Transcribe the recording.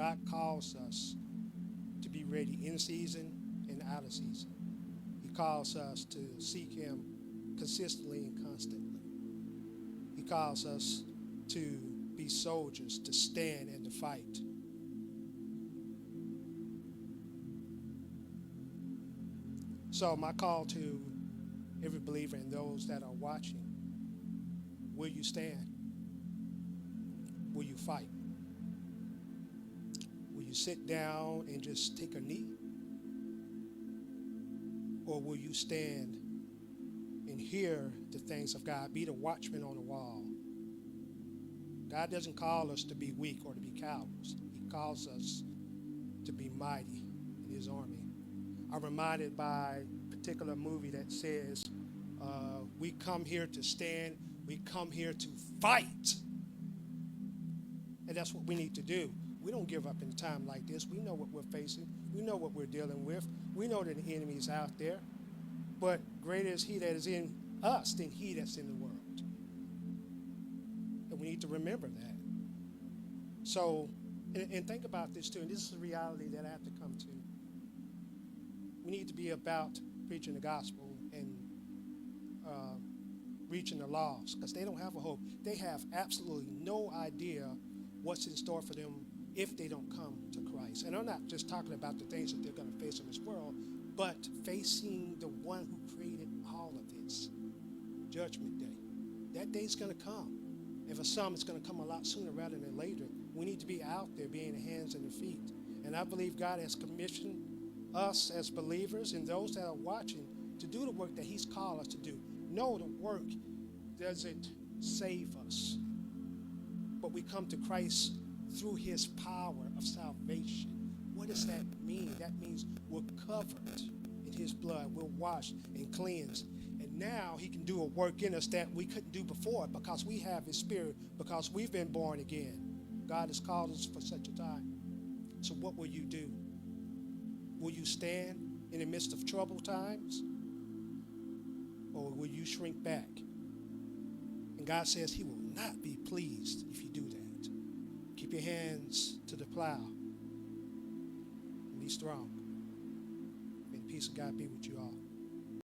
God calls us to be ready in season and out of season. He calls us to seek Him consistently and constantly. He calls us to be soldiers, to stand and to fight. So my call to every believer and those that are watching, will you stand? Will you fight? Will you sit down and just take a knee? Or will you stand and hear the things of God? Be the watchman on the wall. God doesn't call us to be weak or to be cowards. He calls us to be mighty in His army. I'm reminded by a particular movie that says, we come here to stand, we come here to fight. And that's what we need to do. We don't give up in a time like this. We know what we're facing. We know what we're dealing with. We know that the enemy is out there. But greater is He that is in us than he that's in the world. And we need to remember that. So, and think about this too, and this is a reality that I have to come to. We need to be about preaching the gospel and reaching the lost, because they don't have a hope. They have absolutely no idea what's in store for them if they don't come to Christ. And I'm not just talking about the things that they're going to face in this world, but facing the one who created all of this, Judgment Day. That day's going to come. And for some, it's going to come a lot sooner rather than later. We need to be out there being the hands and the feet. And I believe God has commissioned us as believers and those that are watching to do the work that He's called us to do. No, the work doesn't save us, but we come to Christ through His power of salvation. What does that mean? That means we're covered in His blood. We're washed and cleansed. And now He can do a work in us that we couldn't do before because we have His Spirit, because we've been born again. God has called us for such a time. So what will you do? Will you stand in the midst of troubled times? Or will you shrink back? And God says He will not be pleased if you do that. Keep your hands to the plow and be strong. May the peace of God be with you all.